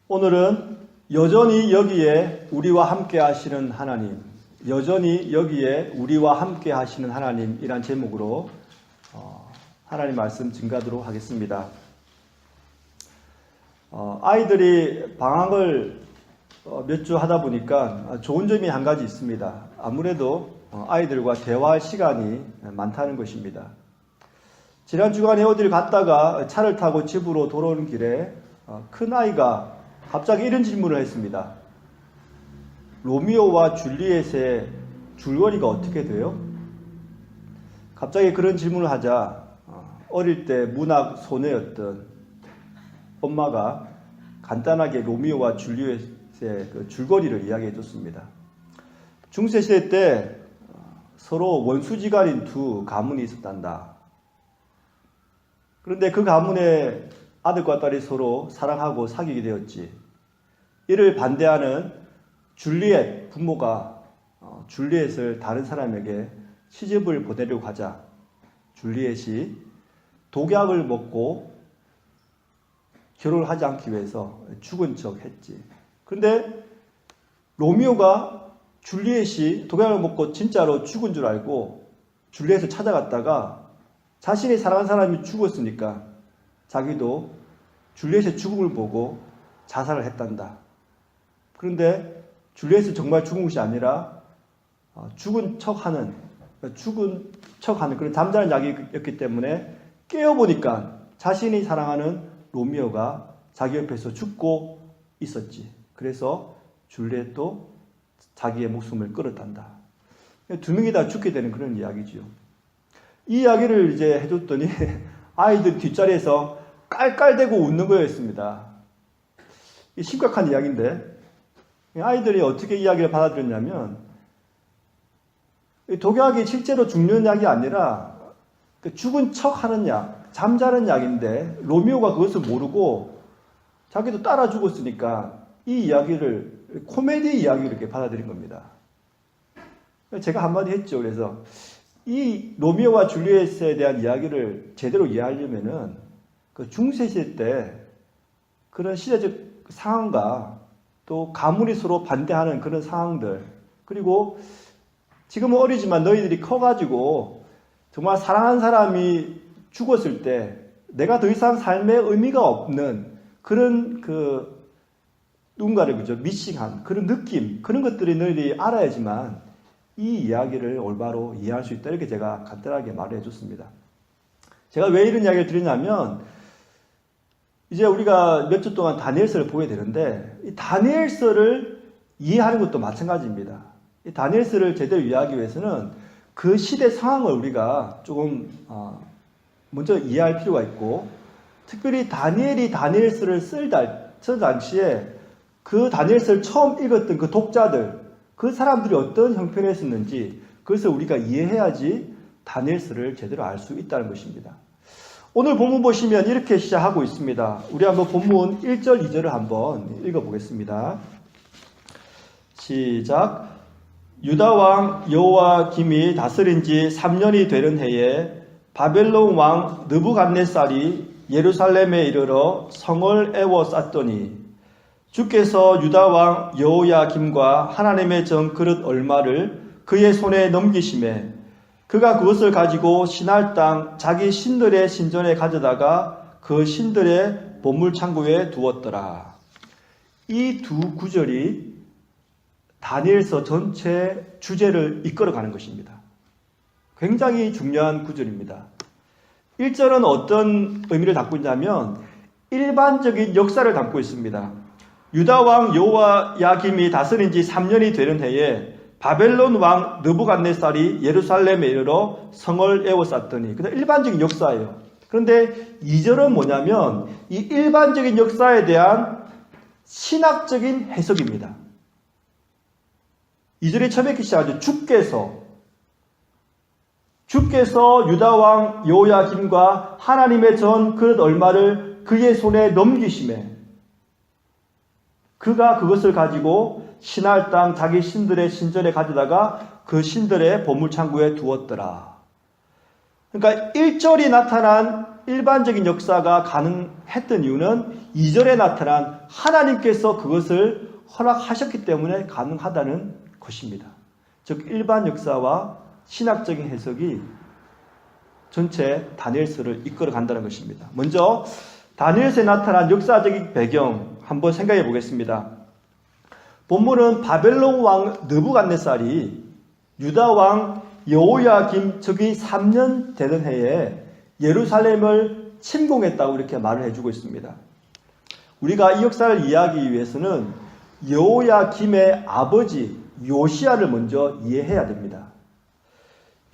오늘은 여전히 여기에 우리와 함께 하시는 하나님, 여전히 여기에 우리와 함께 하시는 하나님이란 제목으로 하나님 말씀 증가하도록 하겠습니다. 아이들이 방학을 몇 주 하다 보니까 좋은 점이 한 가지 있습니다. 아무래도 아이들과 대화할 시간이 많다는 것입니다. 지난 주간에 어디를 갔다가 차를 타고 집으로 돌아오는 길에 큰 아이가 갑자기 이런 질문을 했습니다. 로미오와 줄리엣의 줄거리가 어떻게 돼요? 갑자기 그런 질문을 하자 어릴 때 문학 소녀였던 엄마가 간단하게 로미오와 줄리엣의 그 줄거리를 이야기해 줬습니다. 중세시대 때 서로 원수지간인 두 가문이 있었단다. 그런데 그 가문의 아들과 딸이 서로 사랑하고 사귀게 되었지. 이를 반대하는 줄리엣 부모가 줄리엣을 다른 사람에게 시집을 보내려고 하자 줄리엣이 독약을 먹고 결혼을 하지 않기 위해서 죽은 척 했지. 그런데 로미오가 줄리엣이 독약을 먹고 진짜로 죽은 줄 알고 줄리엣을 찾아갔다가 자신이 사랑하는 사람이 죽었으니까 자기도 줄리엣의 죽음을 보고 자살을 했단다. 그런데 줄리엣은 정말 죽은 것이 아니라 죽은 척하는 그런 잠자는 약이었기 때문에 깨어보니까 자신이 사랑하는 로미오가 자기 옆에서 죽고 있었지. 그래서 줄리엣도 자기의 목숨을 끊었단다. 두 명이 다 죽게 되는 그런 이야기죠. 이 이야기를 이제 해줬더니 아이들 뒷자리에서 깔깔대고 웃는 거였습니다. 심각한 이야기인데 아이들이 어떻게 이야기를 받아들였냐면 독약이 실제로 죽는 약이 아니라 죽은 척하는 약, 잠자는 약인데 로미오가 그것을 모르고 자기도 따라 죽었으니까 이 이야기를 코미디 이야기로 이렇게 받아들인 겁니다. 제가 한마디 했죠. 그래서 이 로미오와 줄리엣에 대한 이야기를 제대로 이해하려면은 그 중세시대 때 그런 시대적 상황과 또 가문이 서로 반대하는 그런 상황들, 그리고 지금은 어리지만 너희들이 커가지고 정말 사랑하는 사람이 죽었을 때 내가 더 이상 삶에 의미가 없는 그런 누군가를 미싱한 그런 느낌, 그런 것들이 너희들이 알아야지만 이 이야기를 올바로 이해할 수 있다. 이렇게 제가 간단하게 말을 해줬습니다. 제가 왜 이런 이야기를 드리냐면 이제 우리가 몇 주 동안 다니엘서를 보게 되는데 이 다니엘서를 이해하는 것도 마찬가지입니다. 이 다니엘서를 제대로 이해하기 위해서는 그 시대 상황을 우리가 조금 먼저 이해할 필요가 있고, 특별히 다니엘이 다니엘서를 쓸 당시에 그 다니엘서를 처음 읽었던 그 독자들, 그 사람들이 어떤 형편이었는지 그것을 우리가 이해해야지 다니엘서를 제대로 알 수 있다는 것입니다. 오늘 본문 보시면 이렇게 시작하고 있습니다. 우리 한번 본문 1절, 2절을 한번 읽어보겠습니다. 시작. 유다 왕 여호야김이 다스린 지 3년이 되는 해에 바벨론 왕 느부갓네살이 예루살렘에 이르러 성을 에워쌌더니 주께서 유다 왕 여호야김과 하나님의 정 그릇 얼마를 그의 손에 넘기심에 그가 그것을 가지고 시날 땅 자기 신들의 신전에 가져다가 그 신들의 보물 창고에 두었더라. 이 두 구절이 다니엘서 전체 주제를 이끌어가는 것입니다. 굉장히 중요한 구절입니다. 1절은 어떤 의미를 담고 있냐면 일반적인 역사를 담고 있습니다. 유다 왕 여호야김이 다스린 지 3년이 되는 해에 바벨론 왕 느부갓네살이 예루살렘에 이르러 성을 에워쌌더니, 그냥 일반적인 역사예요. 그런데 2절은 뭐냐면 이 일반적인 역사에 대한 신학적인 해석입니다. 2절에 처음에 이렇게 시작하죠. 주께서 유다 왕 여호야김과 하나님의 전 그릇 얼마를 그의 손에 넘기심에 그가 그것을 가지고 시날 땅 자기 신들의 신전에 가져다가 그 신들의 보물창고에 두었더라. 그러니까 1절이 나타난 일반적인 역사가 가능했던 이유는 2절에 나타난 하나님께서 그것을 허락하셨기 때문에 가능하다는 것입니다. 즉 일반 역사와 신학적인 해석이 전체 다니엘서를 이끌어 간다는 것입니다. 먼저 다니엘서에 나타난 역사적인 배경 한번 생각해 보겠습니다. 본문은 바벨론 왕 느부갓네살이 유다 왕 여호야김 즉위 3년 되는 해에 예루살렘을 침공했다고 이렇게 말을 해주고 있습니다. 우리가 이 역사를 이해하기 위해서는 여호야김의 아버지 요시야를 먼저 이해해야 됩니다.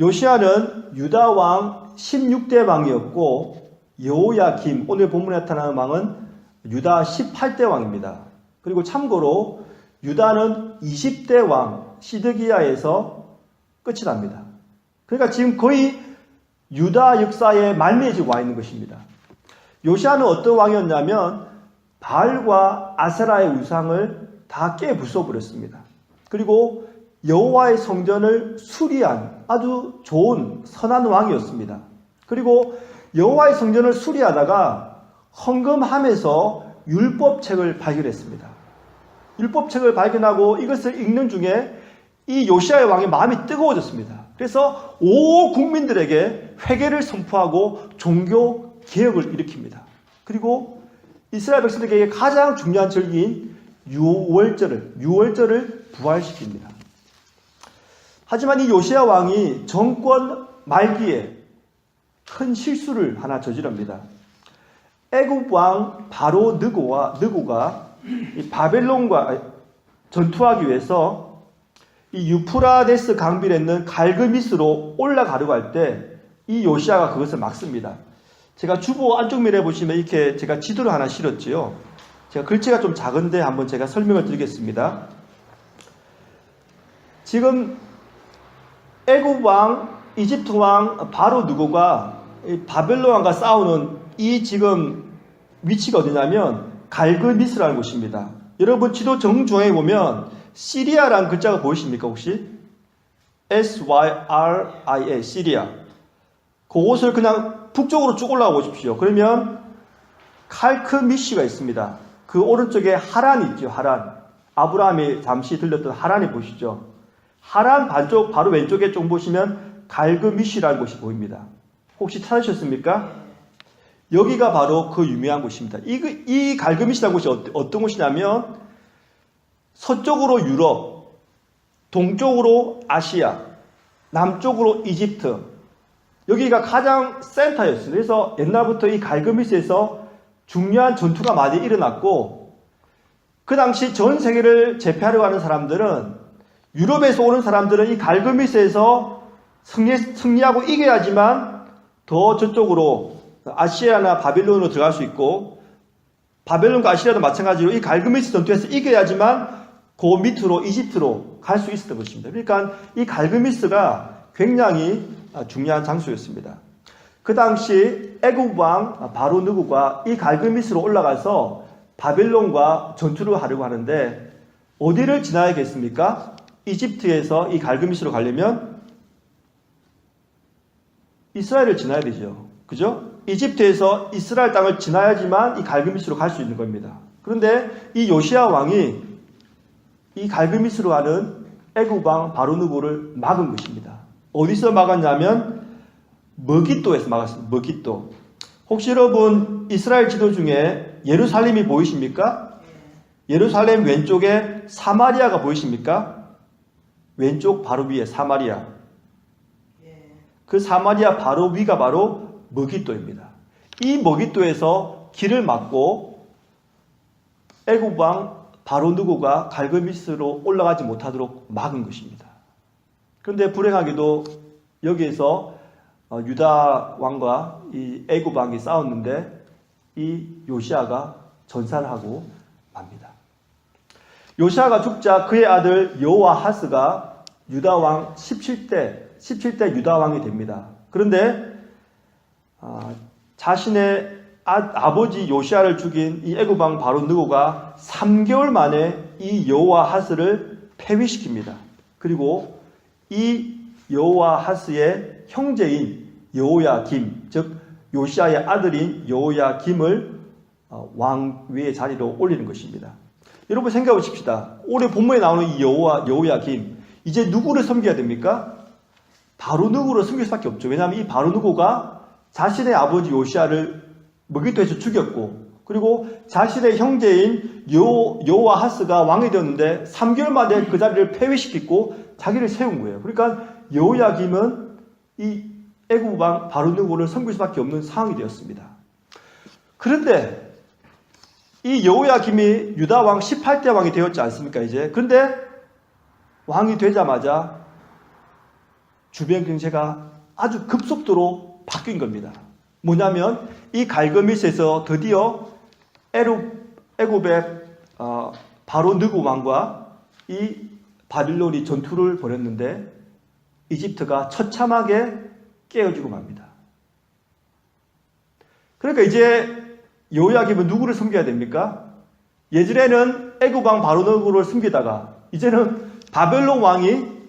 요시야는 유다 왕 16대 왕이었고 여호야김, 오늘 본문에 나타나는 왕은 유다 18대 왕입니다. 그리고 참고로 유다는 20대 왕 시드기야에서 끝이 납니다. 그러니까 지금 거의 유다 역사의 말미에 지금 와 있는 것입니다. 요시야는 어떤 왕이었냐면 바알과 아세라의 우상을 다 깨부숴버렸습니다. 그리고 여호와의 성전을 수리한 아주 좋은 선한 왕이었습니다. 그리고 여호와의 성전을 수리하다가 헌금함에서 율법책을 발견했습니다. 율법책을 발견하고 이것을 읽는 중에 이 요시야의 왕의 마음이 뜨거워졌습니다. 그래서 온 국민들에게 회개를 선포하고 종교 개혁을 일으킵니다. 그리고 이스라엘 백성들에게 가장 중요한 절기인 유월절을 부활시킵니다. 하지만 이 요시야 왕이 정권 말기에 큰 실수를 하나 저지릅니다. 애굽 왕 바로 느고가 이 바벨론과 전투하기 위해서 이 유프라데스 강비에 있는 갈그미스로 올라가려고 할 때 이 요시야가 그것을 막습니다. 제가 주보 안쪽면에 보시면 이렇게 제가 지도를 하나 실었지요. 제가 글씨가 좀 작은데 한번 제가 설명을 드리겠습니다. 지금 애굽 왕, 이집트 왕 바로 느고가 바벨론 왕과 싸우는 이 지금 위치가 어디냐면 갈그미스라는 곳입니다. 여러분 지도 정중앙에 보면 시리아라는 글자가 보이십니까 혹시? SYRIA 시리아. 그곳을 그냥 북쪽으로 쭉 올라가 보십시오. 그러면 칼크미시가 있습니다. 그 오른쪽에 하란이 있죠. 하란. 아브라함이 잠시 들렸던 하란이 보시죠. 하란 반쪽 바로 왼쪽에 좀 보시면 갈그미시라는 곳이 보입니다. 혹시 찾으셨습니까? 여기가 바로 그 유명한 곳입니다. 이 갈그미시라는 곳이 어떤 곳이냐면 서쪽으로 유럽, 동쪽으로 아시아, 남쪽으로 이집트, 여기가 가장 센터였어요. 그래서 옛날부터 이 갈그미스에서 중요한 전투가 많이 일어났고 그 당시 전 세계를 제패하려고 하는 사람들은 유럽에서 오는 사람들은 이 갈그미스에서 승리하고 이겨야지만 더 저쪽으로 아시아나 바빌론으로 들어갈 수 있고 바벨론과 아시아도 마찬가지로 이 갈그미스 전투에서 이겨야지만 그 밑으로 이집트로 갈 수 있었던 것입니다. 그러니까 이 갈그미스가 굉장히 중요한 장소였습니다. 그 당시 애굽 왕 바로 느고가 이 갈그미스로 올라가서 바벨론과 전투를 하려고 하는데 어디를 지나야겠습니까? 이집트에서 이 갈그미스로 가려면 이스라엘을 지나야 되죠. 그죠? 이집트에서 이스라엘 땅을 지나야지만 이 갈그미스로 갈 수 있는 겁니다. 그런데 이 요시야 왕이 이 갈그미스로 가는 애굽 왕 바로 느고를 막은 것입니다. 어디서 막았냐면 머깃도에서 막았습니다. 머깃도. 혹시 여러분 이스라엘 지도 중에 예루살렘이 보이십니까? 예루살렘 왼쪽에 사마리아가 보이십니까? 왼쪽 바로 위에 사마리아. 그 사마리아 바로 위가 바로 머깃도입니다. 이 머깃도에서 길을 막고 애굽 왕 바로 느고가 갈그미스로 올라가지 못하도록 막은 것입니다. 그런데 불행하게도 여기에서 유다 왕과 이 애굽 왕이 싸웠는데 이 요시야가 전사를 하고 맙니다. 요시야가 죽자 그의 아들 여호아하스가 유다 왕 17대 유다 왕이 됩니다. 그런데 자신의 아버지 요시야를 죽인 이 애굽 왕 바로 느고가 3개월 만에 이 여호아하스를 폐위시킵니다. 그리고 이 여호아하스의 형제인 여호야김, 즉 요시야의 아들인 여호야김을 왕 위의 자리로 올리는 것입니다. 여러분 생각해 보십시다. 오늘 본문에 나오는 이 여호야김, 이제 누구를 섬겨야 됩니까? 바로누고를 섬길 수밖에 없죠. 왜냐하면 이 바로누고가 자신의 아버지 요시야를 먹잇도에서 죽였고, 그리고 자신의 형제인 여호아하스가 왕이 되었는데 3개월 만에 그 자리를 폐위시키고 자기를 세운 거예요. 그러니까 여호야김은 이 애굽 왕 바로누고를 섬길 수밖에 없는 상황이 되었습니다. 그런데 이 여호야김이 유다 왕 18대 왕이 되었지 않습니까, 이제? 그런데 왕이 되자마자 주변 경제가 아주 급속도로 바뀐 겁니다. 뭐냐면 이 갈그미스에서 드디어 애굽의 바로누고 왕과 이 바빌론이 전투를 벌였는데 이집트가 처참하게 깨어지고 맙니다. 그러니까 이제 여호야김은 누구를 섬겨야 됩니까? 예전에는 애굽 왕 바로누고를 섬기다가 이제는 바벨론 왕이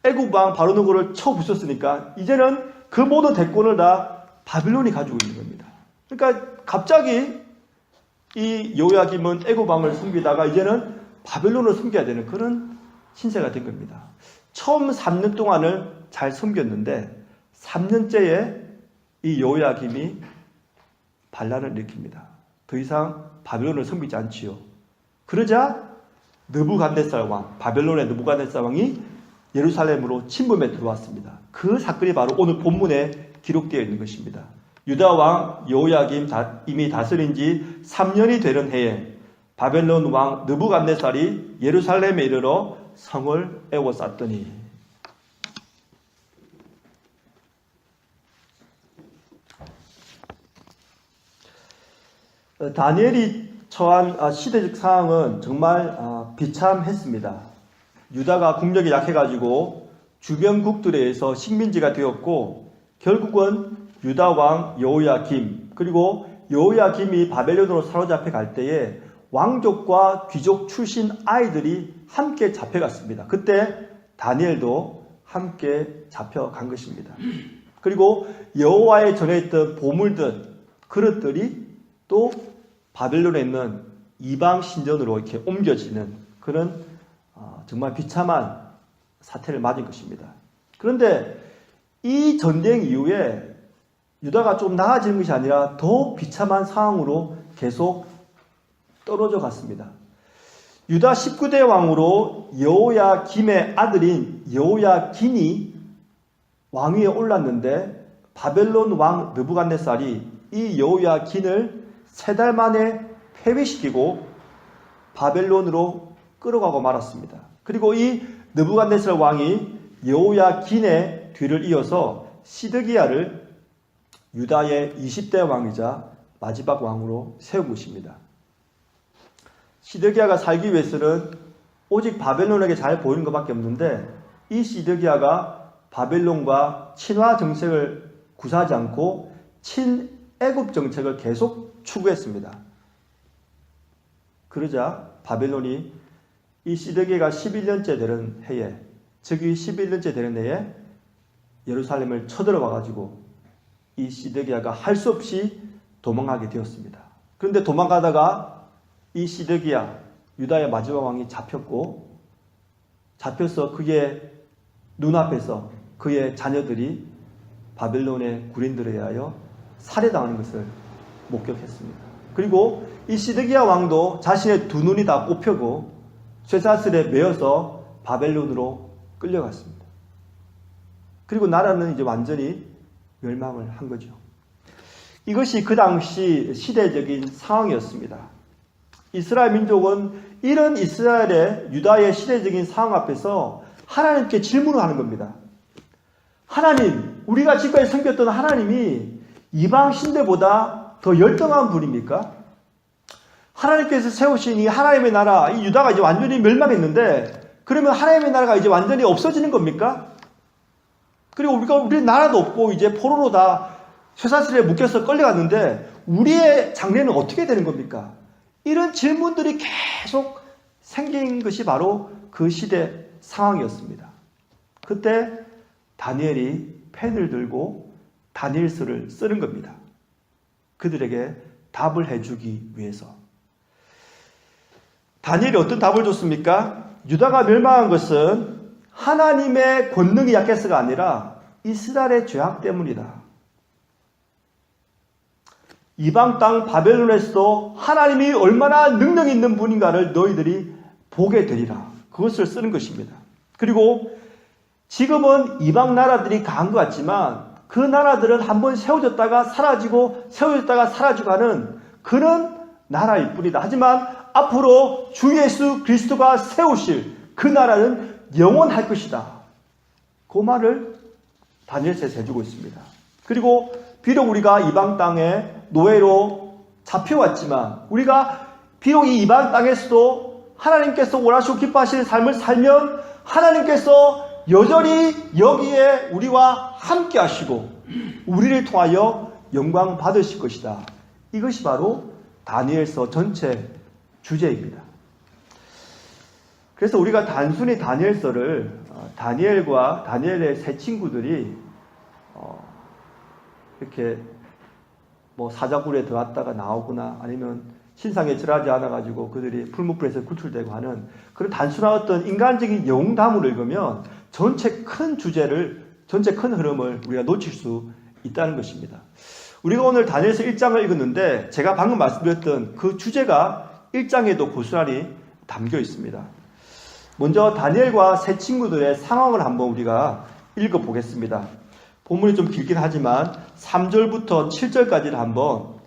애굽 왕 바로누고를 쳐 부쉈으니까 이제는 그 모든 대권을 다 바빌론이 가지고 있는 겁니다. 그러니까 갑자기 이 여호야김은 애굽 왕을 섬기다가 이제는 바벨론을 섬겨야 되는 그런 신세가 된 겁니다. 처음 3년 동안을 잘 섬겼는데 3년째에 이 여호야김이 반란을 일으킵니다. 더 이상 바벨론을 섬기지 않지요. 그러자 느부갓네살 왕, 바벨론의 느부갓네살 왕이 예루살렘으로 침범해 들어왔습니다. 그 사건이 바로 오늘 본문에 기록되어 있는 것입니다. 유다 왕 여호야김이 다스린 지 3년이 되는 해에 바벨론 왕 느부갓네살이 예루살렘에 이르러 성을 에워쌌더니, 다니엘이 처한 시대적 상황은 정말 비참했습니다. 유다가 국력이 약해가지고 주변국들에 의해서 식민지가 되었고, 결국은 유다 왕 여호야김, 그리고 여호야김이 바벨론으로 사로잡혀 갈 때에 왕족과 귀족 출신 아이들이 함께 잡혀갔습니다. 그때 다니엘도 함께 잡혀간 것입니다. 그리고 여호와의 전에 있던 보물들, 그릇들이 또 바벨론에 있는 이방 신전으로 이렇게 옮겨지는 그런 정말 비참한 사태를 맞은 것입니다. 그런데 이 전쟁 이후에 유다가 좀 나아지는 것이 아니라 더 비참한 상황으로 계속 떨어져 갔습니다. 유다 19대 왕으로 여호야김의 아들인 여호야긴이 왕위에 올랐는데 바벨론 왕 느부갓네살이 이 여호야긴을 3달 만에 폐위시키고 바벨론으로 끌어가고 말았습니다. 그리고 이 느부갓네살 왕이 여호야긴의 뒤를 이어서 시드기야를 유다의 20대 왕이자 마지막 왕으로 세운 것입니다. 시드기야가 살기 위해서는 오직 바벨론에게 잘 보이는 것밖에 없는데, 이 시드기야가 바벨론과 친화 정책을 구사하지 않고 친애굽 정책을 계속 추구했습니다. 그러자 바벨론이 이 시드기야가 11년째 되는 해에, 즉위 11년째 되는 해에 예루살렘을 쳐들어와 가지고 이 시드기야가 할 수 없이 도망가게 되었습니다. 그런데 도망가다가 이 시드기야, 유다의 마지막 왕이 잡혀서 그의 눈앞에서 그의 자녀들이 바벨론의 군인들에 의하여 살해당하는 것을 목격했습니다. 그리고 이 시드기야 왕도 자신의 두 눈이 다 꼽혀고 쇠사슬에 매어서 바벨론으로 끌려갔습니다. 그리고 나라는 이제 완전히 멸망을 한 거죠. 이것이 그 당시 시대적인 상황이었습니다. 이스라엘 민족은 이런 이스라엘의 유다의 시대적인 상황 앞에서 하나님께 질문을 하는 겁니다. 하나님, 우리가 지금까지 섬겼던 하나님이 이방 신대보다 더 열등한 분입니까? 하나님께서 세우신 이 하나님의 나라, 이 유다가 이제 완전히 멸망했는데, 그러면 하나님의 나라가 이제 완전히 없어지는 겁니까? 그리고 우리 나라도 없고 이제 포로로 다 쇠사슬에 묶여서 끌려갔는데 우리의 장래는 어떻게 되는 겁니까? 이런 질문들이 계속 생긴 것이 바로 그 시대 상황이었습니다. 그때 다니엘이 펜을 들고 다니엘서를 쓰는 겁니다. 그들에게 답을 해주기 위해서. 다니엘이 어떤 답을 줬습니까? 유다가 멸망한 것은 하나님의 권능이 약해서가 아니라 이스라엘의 죄악 때문이다. 이방 땅 바벨론에서도 하나님이 얼마나 능력 있는 분인가를 너희들이 보게 되리라. 그것을 쓰는 것입니다. 그리고 지금은 이방 나라들이 강한 것 같지만 그 나라들은 한번 세워졌다가 사라지고 세워졌다가 사라지고 하는 그런 나라일 뿐이다. 하지만 앞으로 주 예수 그리스도가 세우실 그 나라는 영원할 것이다. 그 말을 다니엘서에서 해주고 있습니다. 그리고 비록 우리가 이방 땅에 노예로 잡혀왔지만 우리가 비록 이 이방 땅에서도 하나님께서 원하시고 기뻐하시는 삶을 살면 하나님께서 여전히 여기에 우리와 함께 하시고 우리를 통하여 영광 받으실 것이다. 이것이 바로 다니엘서 전체 주제입니다. 그래서 우리가 단순히 다니엘서를 다니엘과 다니엘의 세 친구들이 이렇게 뭐 사자굴에 들어왔다가 나오거나 아니면 신상에 절하지 않아가지고 그들이 풀무불에서 구출되고 하는 그런 단순한 어떤 인간적인 영웅담을 읽으면 전체 큰 주제를, 전체 큰 흐름을 우리가 놓칠 수 있다는 것입니다. 우리가 오늘 다니엘서 1장을 읽었는데 제가 방금 말씀드렸던 그 주제가 1장에도 고스란히 담겨 있습니다. 먼저 다니엘과 세 친구들의 상황을 한번 우리가 읽어보겠습니다. 본문이 좀 길긴 하지만 3절부터 7절까지를 한번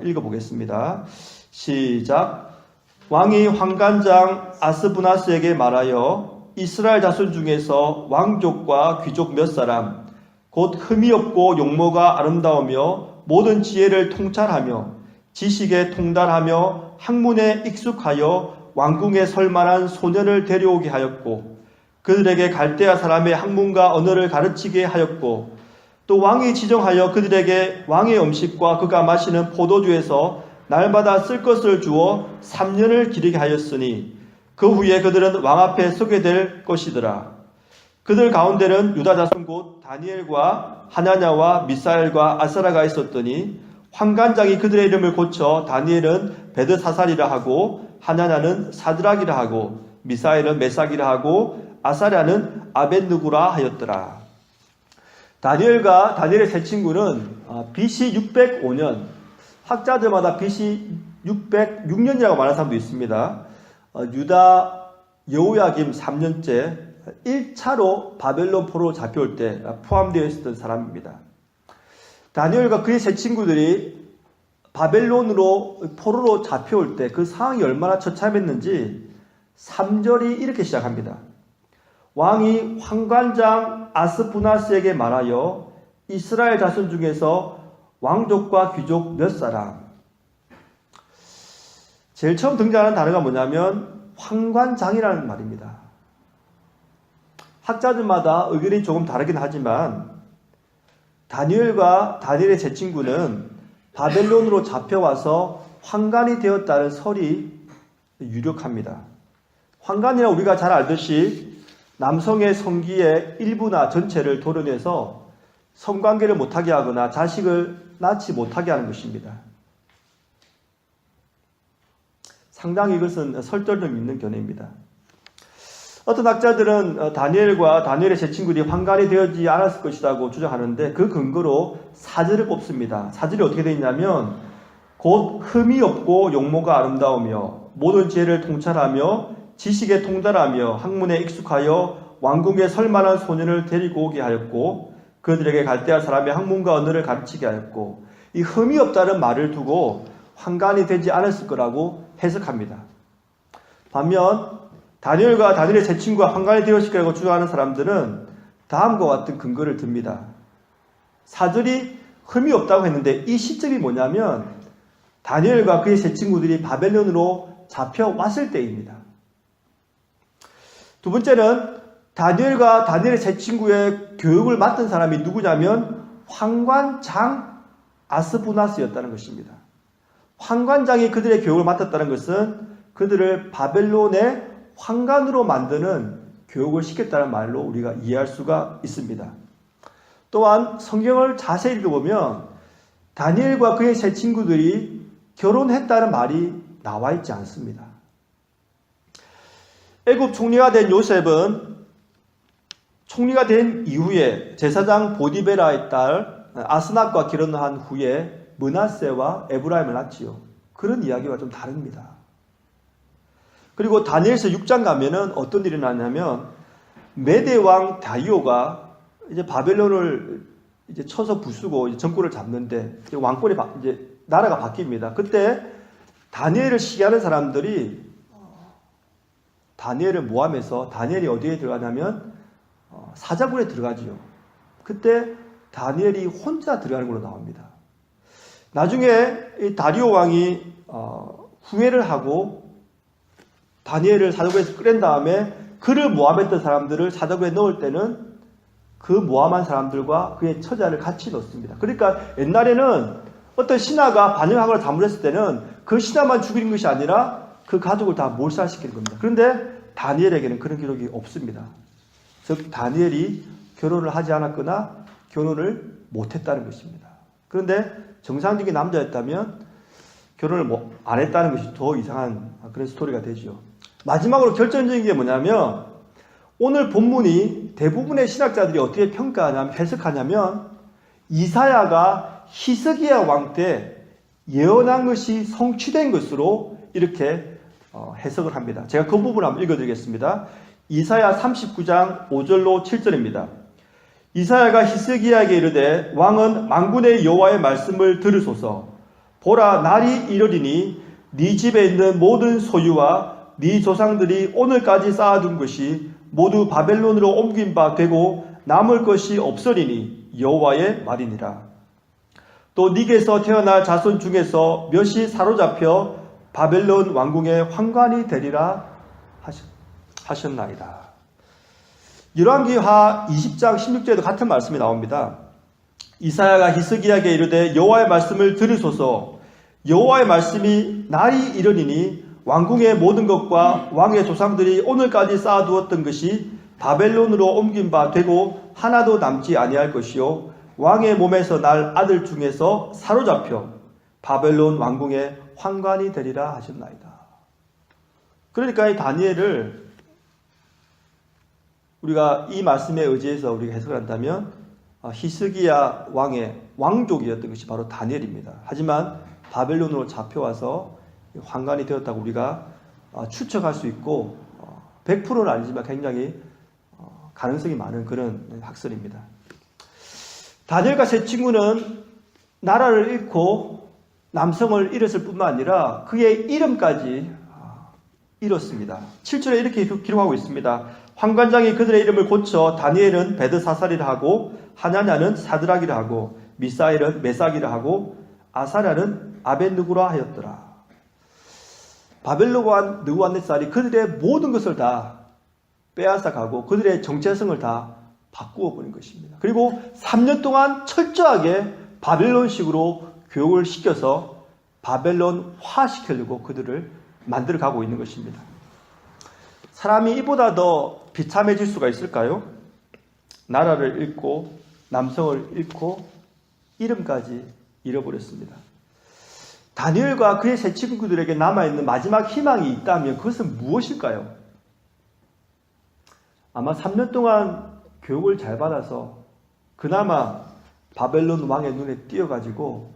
읽어보겠습니다. 시작. 왕이 환관장 아스부나스에게 말하여 이스라엘 자손 중에서 왕족과 귀족 몇 사람 곧 흠이 없고 용모가 아름다우며 모든 지혜를 통찰하며 지식에 통달하며 학문에 익숙하여 왕궁에 설 만한 소년을 데려오게 하였고 그들에게 갈대아 사람의 학문과 언어를 가르치게 하였고 또 왕이 지정하여 그들에게 왕의 음식과 그가 마시는 포도주에서 날마다 쓸 것을 주어 3년을 기르게 하였으니 그 후에 그들은 왕 앞에 서게 될 것이더라. 그들 가운데는 유다 자손 곧 다니엘과 하나냐와 미사엘과 아사라가 있었더니 환관장이 그들의 이름을 고쳐 다니엘은 베드사살이라 하고 하나냐는 사드락이라 하고 미사엘은 메삭이라 하고 아사랴는 아벳느구라 하였더라. 다니엘과 다니엘의 세 친구는 BC 605년, 학자들마다 BC 606년이라고 말하는 사람도 있습니다. 유다 여호야김 3년째 1차로 바벨론 포로로 잡혀올 때 포함되어 있었던 사람입니다. 다니엘과 그의 세 친구들이 바벨론으로 포로로 잡혀올 때 그 상황이 얼마나 처참했는지 3절이 이렇게 시작합니다. 왕이 환관장 아스부나스에게 말하여 이스라엘 자손 중에서 왕족과 귀족 몇 사람. 제일 처음 등장하는 단어가 뭐냐면 환관장이라는 말입니다. 학자들마다 의견이 조금 다르긴 하지만 다니엘과 다니엘의 제 친구는 바벨론으로 잡혀와서 환관이 되었다는 설이 유력합니다. 환관이란 우리가 잘 알듯이 남성의 성기의 일부나 전체를 도려내서 성관계를 못하게 하거나 자식을 낳지 못하게 하는 것입니다. 상당히 이것은 설득력 있는 견해입니다. 어떤 학자들은 다니엘과 다니엘의 제 친구들이 환관이 되어지지 않았을 것이라고 주장하는데 그 근거로 사절을 뽑습니다. 사절이 어떻게 되어 있냐면 곧 흠이 없고 용모가 아름다우며 모든 지혜를 통찰하며 지식에 통달하며 학문에 익숙하여 왕궁에 설 만한 소년을 데리고 오게 하였고 그들에게 갈대아 사람의 학문과 언어를 가르치게 하였고 이 흠이 없다는 말을 두고 환관이 되지 않았을 거라고 해석합니다. 반면 다니엘과 다니엘의 제 친구가 환관이 되었을 거라고 주장하는 사람들은 다음과 같은 근거를 듭니다. 사절이 흠이 없다고 했는데 이 시점이 뭐냐면 다니엘과 그의 제 친구들이 바벨론으로 잡혀왔을 때입니다. 두 번째는 다니엘과 다니엘의 세 친구의 교육을 맡은 사람이 누구냐면 환관장 아스부나스였다는 것입니다. 환관장이 그들의 교육을 맡았다는 것은 그들을 바벨론의 환관으로 만드는 교육을 시켰다는 말로 우리가 이해할 수가 있습니다. 또한 성경을 자세히 읽어보면 다니엘과 그의 세 친구들이 결혼했다는 말이 나와 있지 않습니다. 애굽 총리가 된 요셉은 총리가 된 이후에 제사장 보디베라의 딸 아스낫과 결혼한 후에 므낫세와 에브라임을 낳지요. 그런 이야기와 좀 다릅니다. 그리고 다니엘서 6장 가면은 어떤 일이 나냐면 메대 왕 다리오가 이제 바벨론을 이제 쳐서 부수고 이제 정권을 잡는데 이제 왕권이 이제 나라가 바뀝니다. 그때 다니엘을 시기하는 사람들이 다니엘을 모함해서 다니엘이 어디에 들어가냐면 사자굴에 들어가지요. 그때 다니엘이 혼자 들어가는 걸로 나옵니다. 나중에 이 다리오 왕이 후회를 하고 다니엘을 사자굴에서 끌은 다음에 그를 모함했던 사람들을 사자굴에 넣을 때는 그 모함한 사람들과 그의 처자를 같이 넣습니다. 그러니까 옛날에는 어떤 신하가 반역하거나 잘못했을 때는 그 신하만 죽이는 것이 아니라 그 가족을 다 몰살시키는 겁니다. 그런데 다니엘에게는 그런 기록이 없습니다. 즉 다니엘이 결혼을 하지 않았거나 결혼을 못했다는 것입니다. 그런데 정상적인 남자였다면 결혼을 안 했다는 것이 더 이상한 그런 스토리가 되죠. 마지막으로 결정적인 게 뭐냐면 오늘 본문이 대부분의 신학자들이 어떻게 평가하냐면 해석하냐면 이사야가 히스기야 왕 때 예언한 것이 성취된 것으로 이렇게 해석을 합니다. 제가 그 부분을 한번 읽어드리겠습니다. 이사야 39장 5절로 7절입니다. 이사야가 히스기야에게 이르되 왕은 만군의 여호와의 말씀을 들으소서. 보라 날이 이르리니 네 집에 있는 모든 소유와 네 조상들이 오늘까지 쌓아둔 것이 모두 바벨론으로 옮긴 바 되고 남을 것이 없으리니 여호와의 말이니라. 또 네게서 태어날 자손 중에서 몇이 사로잡혀 바벨론 왕궁의 환관이 되리라 하셨나이다. 열왕기하 20장 16절에도 같은 말씀이 나옵니다. 이사야가 히스기야에게 이르되 여호와의 말씀을 들으소서. 여호와의 말씀이 날이 이르리니 왕궁의 모든 것과 왕의 조상들이 오늘까지 쌓아두었던 것이 바벨론으로 옮긴 바 되고 하나도 남지 아니할 것이요 왕의 몸에서 날 아들 중에서 사로잡혀 바벨론 왕궁의 환관이 되리라 하셨나이다. 그러니까 이 다니엘을 우리가 이 말씀에 의지해서 우리가 해석을 한다면 히스기야 왕의 왕족이었던 것이 바로 다니엘입니다. 하지만 바벨론으로 잡혀와서 환관이 되었다고 우리가 추측할 수 있고 100%는 아니지만 굉장히 가능성이 많은 그런 학설입니다. 다니엘과 세 친구는 나라를 잃고 남성을 잃었을 뿐만 아니라 그의 이름까지 잃었습니다. 7절에 이렇게 기록하고 있습니다. 환관장이 그들의 이름을 고쳐 다니엘은 베드사살이라 하고 하나냐는 사드락이라 하고 미사엘은 메삭이라 하고 아사랴는 아벤느고라 하였더라. 바벨론 왕 느부갓네살이 그들의 모든 것을 다 빼앗아가고 그들의 정체성을 다 바꾸어 버린 것입니다. 그리고 3년 동안 철저하게 바벨론식으로 교육을 시켜서 바벨론화 시키려고 그들을 만들어 가고 있는 것입니다. 사람이 이보다 더 비참해질 수가 있을까요? 나라를 잃고 남성을 잃고 이름까지 잃어버렸습니다. 다니엘과 그의 세 친구들에게 남아있는 마지막 희망이 있다면 그것은 무엇일까요? 아마 3년 동안 교육을 잘 받아서 그나마 바벨론 왕의 눈에 띄어가지고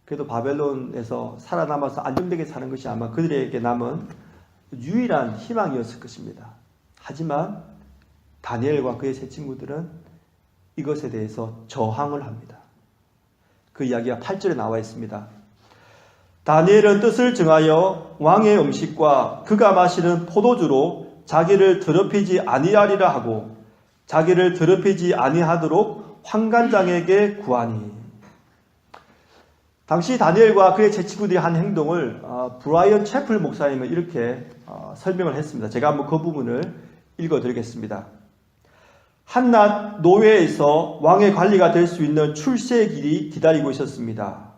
그래도 바벨론에서 살아남아서 안정되게 사는 것이 아마 그들에게 남은 유일한 희망이었을 것입니다. 하지만 다니엘과 그의 세 친구들은 이것에 대해서 저항을 합니다. 그 이야기가 8절에 나와 있습니다. 다니엘은 뜻을 정하여 왕의 음식과 그가 마시는 포도주로 자기를 더럽히지 아니하리라 하고 자기를 더럽히지 아니하도록 환관장에게 구하니. 당시 다니엘과 그의 세 친구들이 한 행동을 브라이언 채플 목사님은 이렇게 설명을 했습니다. 제가 한번 그 부분을 읽어드리겠습니다. 한낱 노예에서 왕의 관리가 될 수 있는 출세의 길이 기다리고 있었습니다.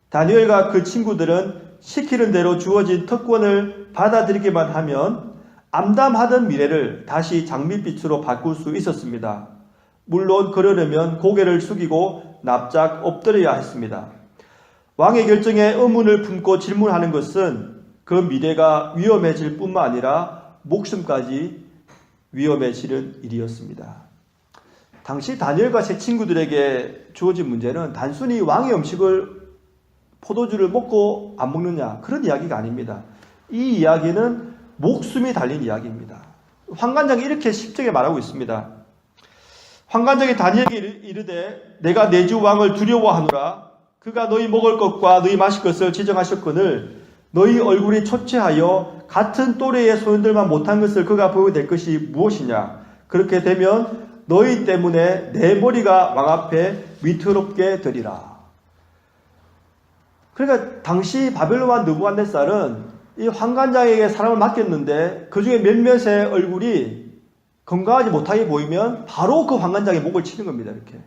다니엘과 그 친구들은 시키는 대로 주어진 특권을 받아들이기만 하면 암담하던 미래를 다시 장밋빛으로 바꿀 수 있었습니다. 물론 그러려면 고개를 숙이고 납작 엎드려야 했습니다. 왕의 결정에 의문을 품고 질문하는 것은 그 미래가 위험해질 뿐만 아니라 목숨까지 위험해지는 일이었습니다. 당시 다니엘과 세 친구들에게 주어진 문제는 단순히 왕의 음식을 포도주를 먹고 안 먹느냐 그런 이야기가 아닙니다. 이 이야기는 목숨이 달린 이야기입니다. 환관장이 이렇게 10절에 말하고 있습니다. 환관장이 다니엘에게 이르되 내가 내 주 왕을 두려워하노라. 그가 너희 먹을 것과 너희 마실 것을 지정하셨거늘 너희 얼굴이 초췌하여 같은 또래의 소년들만 못한 것을 그가 보게 될 것이 무엇이냐. 그렇게 되면 너희 때문에 내 머리가 왕 앞에 위태롭게 되리라. 그러니까 당시 바벨론 왕 느부갓네살은 이 환관장에게 사람을 맡겼는데 그 중에 몇몇의 얼굴이 건강하지 못하게 보이면 바로 그 환관장의 목을 치는 겁니다. 이렇게.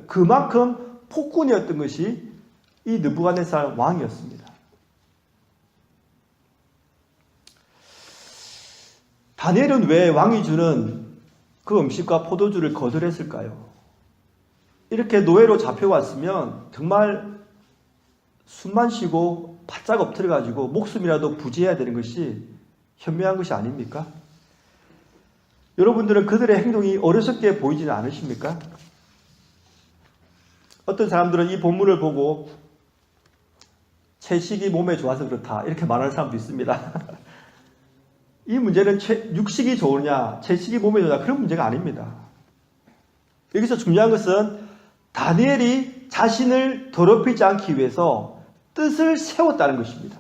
그만큼 폭군이었던 것이 이 느부갓네살 왕이었습니다. 다니엘은 왜 왕이 주는 그 음식과 포도주를 거절했을까요? 이렇게 노예로 잡혀왔으면 정말 숨만 쉬고 바짝 엎드려가지고 목숨이라도 부지해야 되는 것이 현명한 것이 아닙니까? 여러분들은 그들의 행동이 어리석게 보이지는 않으십니까? 어떤 사람들은 이 본문을 보고 채식이 몸에 좋아서 그렇다 이렇게 말하는 사람도 있습니다. 이 문제는 육식이 좋으냐 채식이 몸에 좋으냐 그런 문제가 아닙니다. 여기서 중요한 것은 다니엘이 자신을 더럽히지 않기 위해서 뜻을 세웠다는 것입니다.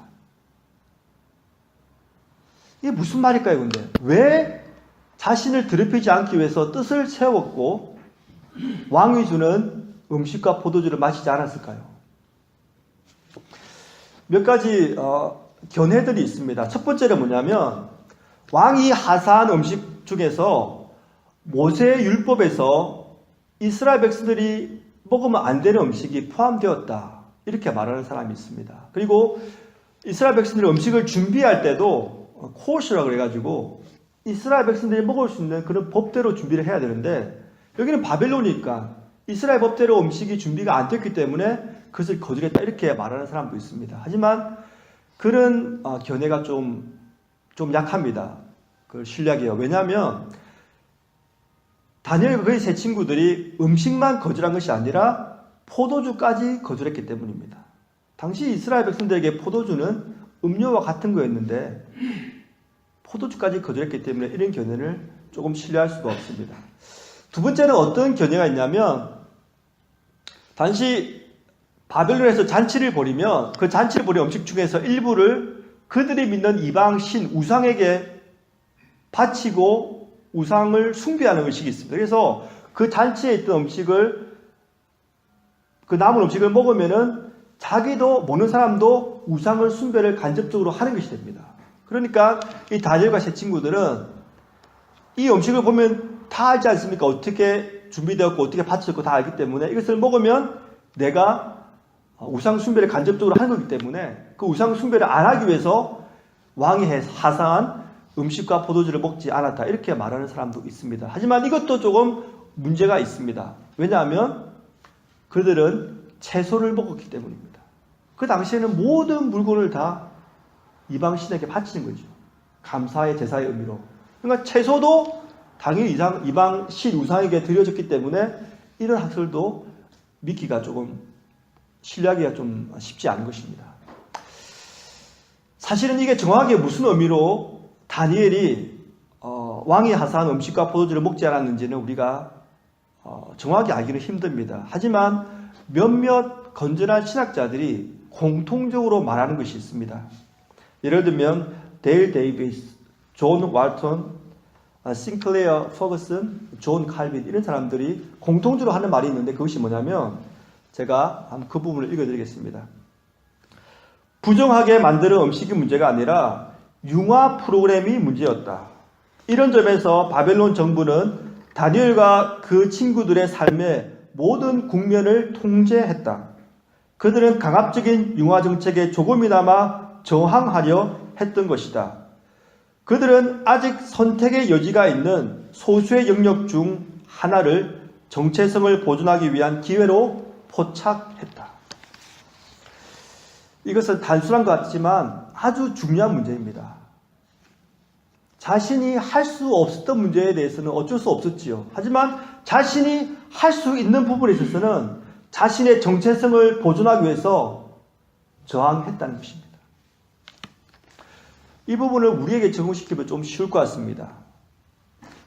이게 무슨 말일까요? 근데 왜 자신을 더럽히지 않기 위해서 뜻을 세웠고 왕이 주는 음식과 포도주를 마시지 않았을까요? 몇 가지 견해들이 있습니다. 첫 번째는 뭐냐면 왕이 하사한 음식 중에서 모세의 율법에서 이스라엘 백성들이 먹으면 안 되는 음식이 포함되었다. 이렇게 말하는 사람이 있습니다. 그리고 이스라엘 백성들이 음식을 준비할 때도 코어스라고 그래가지고 이스라엘 백성들이 먹을 수 있는 그런 법대로 준비를 해야 되는데 여기는 바벨론이니까 이스라엘 법대로 음식이 준비가 안 됐기 때문에 그것을 거절했다. 이렇게 말하는 사람도 있습니다. 하지만 그런 견해가 좀 약합니다. 그걸 신뢰하기가. 왜냐하면 다니엘과 그의 세 친구들이 음식만 거절한 것이 아니라 포도주까지 거절했기 때문입니다. 당시 이스라엘 백성들에게 포도주는 음료와 같은 거였는데 포도주까지 거절했기 때문에 이런 견해를 조금 신뢰할 수가 없습니다. 두 번째는 어떤 견해가 있냐면 당시 바벨론에서 잔치를 벌이면 그 잔치를 벌인 음식 중에서 일부를 그들이 믿는 이방 신 우상에게 바치고 우상을 숭배하는 의식이 있습니다. 그래서 그 잔치에 있던 음식을 그 남은 음식을 먹으면은 자기도 먹는 사람도 우상을 숭배를 간접적으로 하는 것이 됩니다. 그러니까 이 다니엘과 세 친구들은 이 음식을 보면 다 알지 않습니까? 어떻게 준비되었고 어떻게 바쳐졌고 다 알기 때문에 이것을 먹으면 내가 우상 숭배를 간접적으로 하는 거기 때문에 그 우상 숭배를 안 하기 위해서 왕이 하사한 음식과 포도주를 먹지 않았다. 이렇게 말하는 사람도 있습니다. 하지만 이것도 조금 문제가 있습니다. 왜냐하면 그들은 채소를 먹었기 때문입니다. 그 당시에는 모든 물건을 다 이방 신에게 바치는 거죠. 감사의 제사의 의미로. 그러니까 채소도 당연히 이방 신 우상에게 드려졌기 때문에 이런 학설도 믿기가 조금 신뢰하기가 좀 쉽지 않은 것입니다. 사실은 이게 정확하게 무슨 의미로 다니엘이 왕이 하사한 음식과 포도주를 먹지 않았는지는 우리가 정확히 알기는 힘듭니다. 하지만 몇몇 건전한 신학자들이 공통적으로 말하는 것이 있습니다. 예를 들면 데일 데이비스, 존 왈턴, 싱클레어 퍼거슨, 존 칼빈 이런 사람들이 공통적으로 하는 말이 있는데 그것이 뭐냐면 제가 한번 그 부분을 읽어드리겠습니다. 부정하게 만드는 음식이 문제가 아니라 융화 프로그램이 문제였다. 이런 점에서 바벨론 정부는 다니엘과 그 친구들의 삶의 모든 국면을 통제했다. 그들은 강압적인 융화 정책에 조금이나마 저항하려 했던 것이다. 그들은 아직 선택의 여지가 있는 소수의 영역 중 하나를 정체성을 보존하기 위한 기회로 포착했다. 이것은 단순한 것 같지만 아주 중요한 문제입니다. 자신이 할 수 없었던 문제에 대해서는 어쩔 수 없었지요. 하지만 자신이 할 수 있는 부분에 있어서는 자신의 정체성을 보존하기 위해서 저항했다는 것입니다. 이 부분을 우리에게 적용시키면 좀 쉬울 것 같습니다.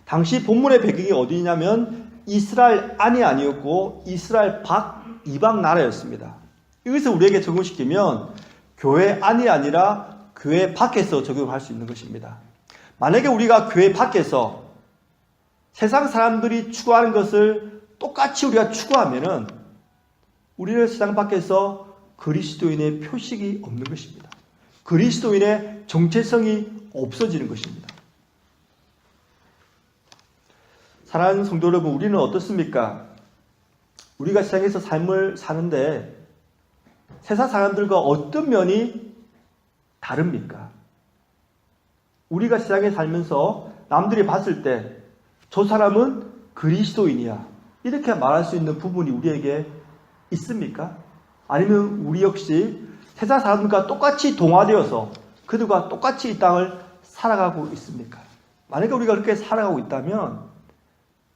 당시 본문의 배경이 어디냐면 이스라엘 안이 아니었고 이스라엘 밖 이방 나라였습니다. 이것을 우리에게 적용시키면 교회 안이 아니라 교회 밖에서 적용할 수 있는 것입니다. 만약에 우리가 교회 밖에서 세상 사람들이 추구하는 것을 똑같이 우리가 추구하면은 우리는 세상 밖에서 그리스도인의 표식이 없는 것입니다. 그리스도인의 정체성이 없어지는 것입니다. 사랑하는 성도 여러분, 우리는 어떻습니까? 우리가 세상에서 삶을 사는데 세상 사람들과 어떤 면이 다릅니까? 우리가 세상에 살면서 남들이 봤을 때 저 사람은 그리스도인이야 이렇게 말할 수 있는 부분이 우리에게 있습니까? 아니면 우리 역시 세상 사람들과 똑같이 동화되어서 그들과 똑같이 이 땅을 살아가고 있습니까? 만약에 우리가 그렇게 살아가고 있다면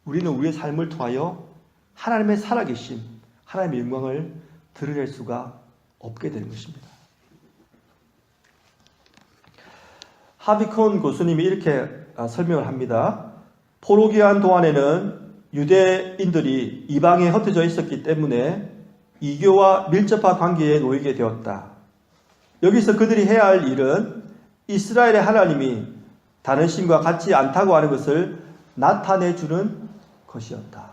우리는 우리의 삶을 통하여 하나님의 살아계심, 하나님의 영광을 드러낼 수가 없게 되는 것입니다. 하비콘 교수님이 이렇게 설명을 합니다. 포로기한 동안에는 유대인들이 이방에 흩어져 있었기 때문에 이교와 밀접한 관계에 놓이게 되었다. 여기서 그들이 해야 할 일은 이스라엘의 하나님이 다른 신과 같지 않다고 하는 것을 나타내 주는 것이었다.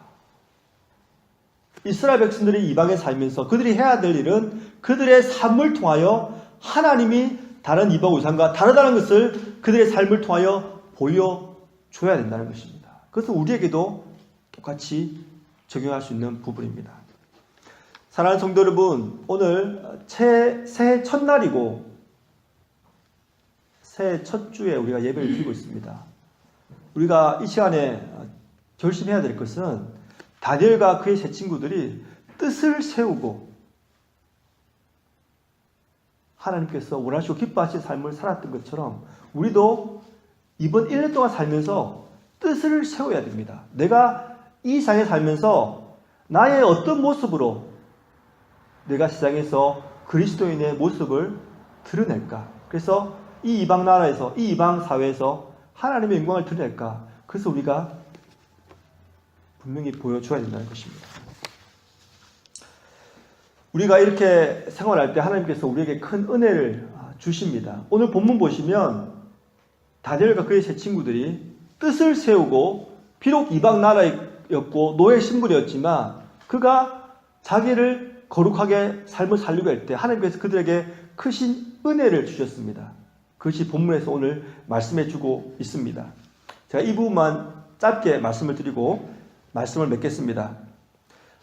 이스라엘 백성들이 이방에 살면서 그들이 해야 될 일은 그들의 삶을 통하여 하나님이 다른 이방 우상과 다르다는 것을 그들의 삶을 통하여 보여줘야 된다는 것입니다. 그것은 우리에게도 똑같이 적용할 수 있는 부분입니다. 사랑하는 성도 여러분, 오늘 새해 첫날이고 새해 첫 주에 우리가 예배를 드리고 있습니다. 우리가 이 시간에 결심해야 될 것은 다니엘과 그의 세 친구들이 뜻을 세우고 하나님께서 원하시고 기뻐하신 삶을 살았던 것처럼 우리도 이번 1년 동안 살면서 뜻을 세워야 됩니다. 내가 이 세상에 살면서 나의 어떤 모습으로 내가 세상에서 그리스도인의 모습을 드러낼까? 그래서 이 이방 나라에서, 이 이방 사회에서 하나님의 영광을 드러낼까? 그래서 우리가 분명히 보여줘야 된다는 것입니다. 우리가 이렇게 생활할 때 하나님께서 우리에게 큰 은혜를 주십니다. 오늘 본문 보시면 다니엘과 그의 세 친구들이 뜻을 세우고 비록 이방 나라였고 노예 신분이었지만 그가 자기를 거룩하게 삶을 살려고 할 때 하나님께서 그들에게 크신 은혜를 주셨습니다. 그것이 본문에서 오늘 말씀해 주고 있습니다. 제가 이 부분만 짧게 말씀을 드리고 말씀을 맺겠습니다.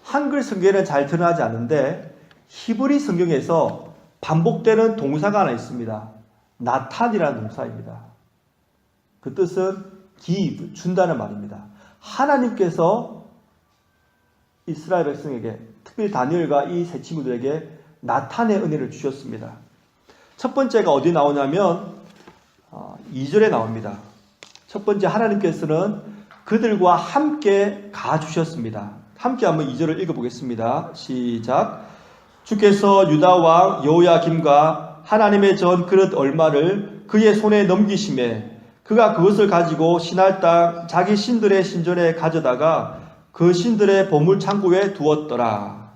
한글 성경에는 잘 드러나지 않는데 히브리 성경에서 반복되는 동사가 하나 있습니다. 나탄이라는 동사입니다. 그 뜻은 give, 준다는 말입니다. 하나님께서 이스라엘 백성에게 특별히 다니엘과 이 세 친구들에게 나탄의 은혜를 주셨습니다. 첫 번째가 어디 나오냐면 2절에 나옵니다. 첫 번째 하나님께서는 그들과 함께 가주셨습니다. 함께 한번 2절을 읽어보겠습니다. 시작. 주께서 유다 왕 여호야김과 하나님의 전 그릇 얼마를 그의 손에 넘기심에 그가 그것을 가지고 신할 땅 자기 신들의 신전에 가져다가 그 신들의 보물 창고에 두었더라.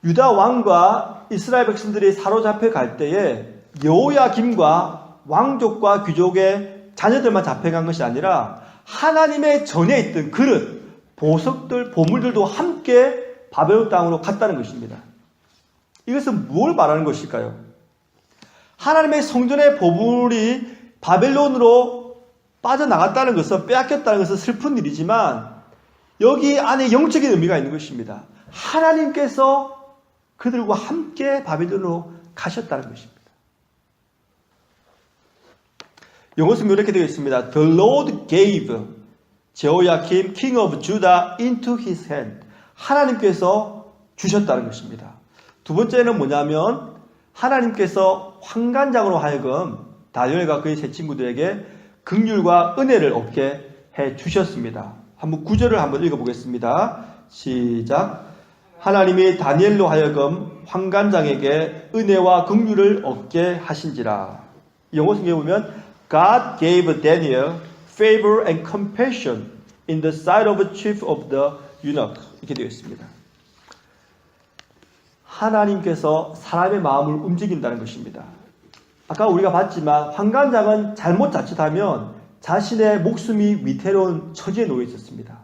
유다 왕과 이스라엘 백성들이 사로잡혀 갈 때에 여호야김과 왕족과 귀족의 자녀들만 잡혀간 것이 아니라 하나님의 전에 있던 그릇, 보석들, 보물들도 함께 바벨론 땅으로 갔다는 것입니다. 이것은 무엇을 말하는 것일까요? 하나님의 성전의 보물이 바벨론으로 빠져나갔다는 것은, 빼앗겼다는 것은 슬픈 일이지만 여기 안에 영적인 의미가 있는 것입니다. 하나님께서 그들과 함께 바벨론으로 가셨다는 것입니다. 영어 성경에 이렇게 되어 있습니다. The Lord gave 제호야킴 king of Judah into his hand. 하나님께서 주셨다는 것입니다. 두 번째는 뭐냐면 하나님께서 환관장으로 하여금 다니엘과 그의 세 친구들에게 긍휼과 은혜를 얻게 해 주셨습니다. 한번 구절을 한번 읽어보겠습니다. 시작. 하나님이 다니엘로 하여금 환관장에게 은혜와 긍휼을 얻게 하신지라. 영어 성경에 보면 God gave Daniel favor and compassion in the sight of the chief of the eunuch. 이렇게 되어 있습니다. 하나님께서 사람의 마음을 움직인다는 것입니다. 아까 우리가 봤지만 환관장은 잘못 자칫하면 자신의 목숨이 위태로운 처지에 놓여 있었습니다.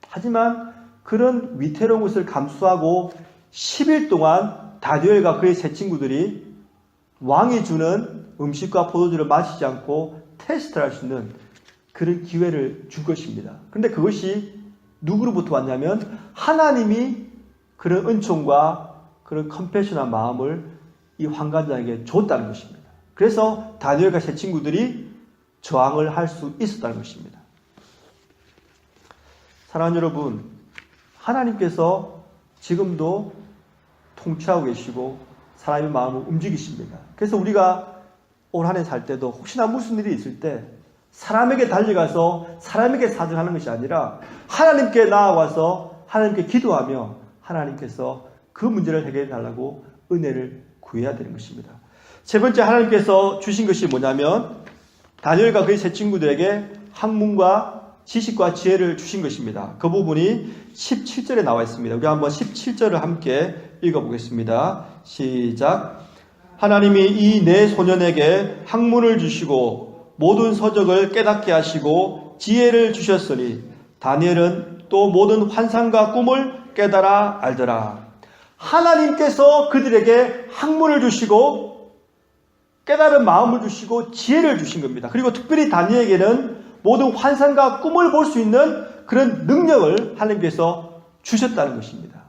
하지만 그런 위태로운 것을 감수하고 10일 동안 다니엘과 그의 세 친구들이 왕이 주는 음식과 포도주를 마시지 않고 테스트를 할 수 있는 그런 기회를 줄 것입니다. 그런데 그것이 누구로부터 왔냐면 하나님이 그런 은총과 그런 컴패션한 마음을 이 환관장에게 줬다는 것입니다. 그래서 다니엘과 세 친구들이 저항을 할 수 있었다는 것입니다. 사랑하는 여러분, 하나님께서 지금도 통치하고 계시고 사람의 마음을 움직이십니다. 그래서 우리가 올 한 해 살 때도 혹시나 무슨 일이 있을 때 사람에게 달려가서 사람에게 사정하는 것이 아니라 하나님께 나아가서 하나님께 기도하며 하나님께서 그 문제를 해결해 달라고 은혜를 구해야 되는 것입니다. 세 번째 하나님께서 주신 것이 뭐냐면 다니엘과 그의 세 친구들에게 학문과 지식과 지혜를 주신 것입니다. 그 부분이 17절에 나와 있습니다. 우리 한번 17절을 함께 읽어보겠습니다. 시작. 하나님이 이 네 소년에게 학문을 주시고 모든 서적을 깨닫게 하시고 지혜를 주셨으니 다니엘은 또 모든 환상과 꿈을 깨달아 알더라. 하나님께서 그들에게 학문을 주시고 깨달은 마음을 주시고 지혜를 주신 겁니다. 그리고 특별히 다니엘에게는 모든 환상과 꿈을 볼 수 있는 그런 능력을 하나님께서 주셨다는 것입니다.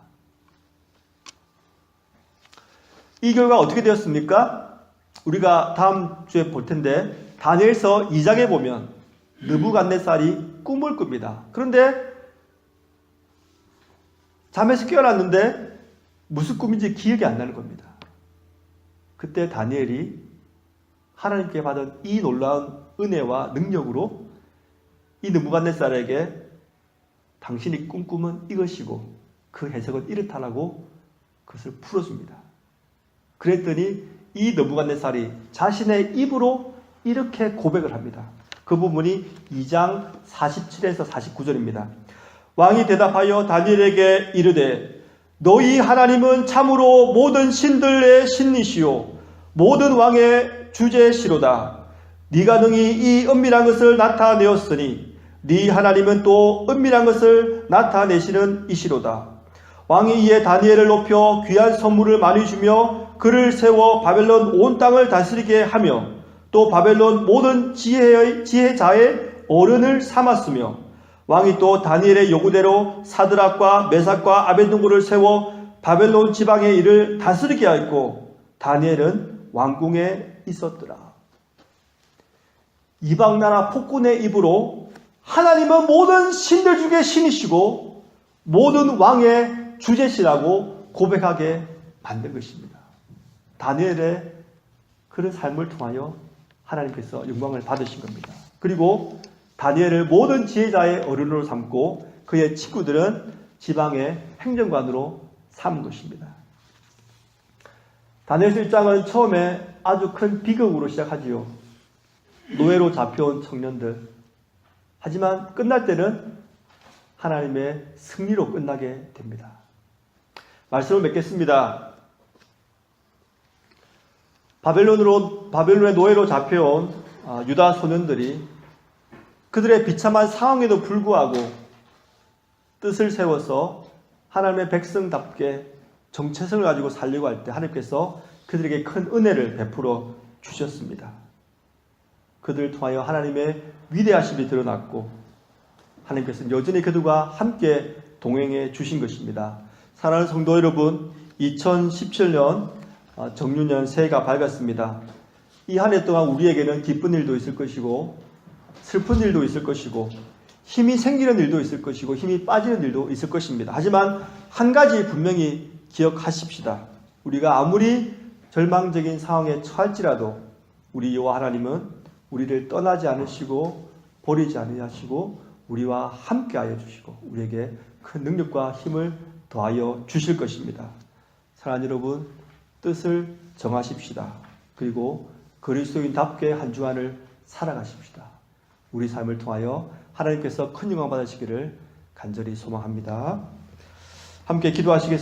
이 결과가 어떻게 되었습니까? 우리가 다음 주에 볼 텐데 다니엘서 2장에 보면 느부갓네살이 꿈을 꿉니다. 그런데 잠에서 깨어났는데 무슨 꿈인지 기억이 안 나는 겁니다. 그때 다니엘이 하나님께 받은 이 놀라운 은혜와 능력으로 이 느부갓네살에게 당신이 꾼 꿈은 이것이고 그 해석은 이렇다라고 그것을 풀어줍니다. 그랬더니 이 느부갓네살이 자신의 입으로 이렇게 고백을 합니다. 그 부분이 2장 47에서 49절입니다. 왕이 대답하여 다니엘에게 이르되 너희 하나님은 참으로 모든 신들의 신이시요 모든 왕의 주제시로다. 네가 능히 이 은밀한 것을 나타내었으니 네 하나님은 또 은밀한 것을 나타내시는 이시로다. 왕이 이에 다니엘을 높여 귀한 선물을 많이 주며 그를 세워 바벨론 온 땅을 다스리게 하며 또 바벨론 모든 지혜자의 어른을 삼았으며 왕이 또 다니엘의 요구대로 사드락과 메삭과 아벳느고를 세워 바벨론 지방의 일을 다스리게 하였고 다니엘은 왕궁에 있었더라. 이방 나라 폭군의 입으로 하나님은 모든 신들 중에 신이시고 모든 왕의 주제시라고 고백하게 만든 것입니다. 다니엘의 그런 삶을 통하여 하나님께서 영광을 받으신 겁니다. 그리고 다니엘을 모든 지혜자의 어른으로 삼고 그의 친구들은 지방의 행정관으로 삼은 것입니다. 다니엘서 1장은 처음에 아주 큰 비극으로 시작하지요. 노예로 잡혀온 청년들. 하지만 끝날 때는 하나님의 승리로 끝나게 됩니다. 말씀을 맺겠습니다. 바벨론의 노예로 잡혀온 유다 소년들이 그들의 비참한 상황에도 불구하고 뜻을 세워서 하나님의 백성답게 정체성을 가지고 살려고 할 때 하나님께서 그들에게 큰 은혜를 베풀어 주셨습니다. 그들을 통하여 하나님의 위대하심이 드러났고 하나님께서는 여전히 그들과 함께 동행해 주신 것입니다. 사랑하는 성도 여러분, 2017년 정유년 새해가 밝았습니다. 이 한 해 동안 우리에게는 기쁜 일도 있을 것이고 슬픈 일도 있을 것이고 힘이 생기는 일도 있을 것이고 힘이 빠지는 일도 있을 것입니다. 하지만 한 가지 분명히 기억하십시다. 우리가 아무리 절망적인 상황에 처할지라도 우리 여호와 하나님은 우리를 떠나지 않으시고 버리지 아니하시고 우리와 함께하여 주시고 우리에게 큰 능력과 힘을 더하여 주실 것입니다. 사랑하는 여러분, 뜻을 정하십시다. 그리고 그리스도인답게 한 주간을 살아가십시다. 우리 삶을 통하여 하나님께서 큰 영광 받으시기를 간절히 소망합니다. 함께 기도하시겠습니다.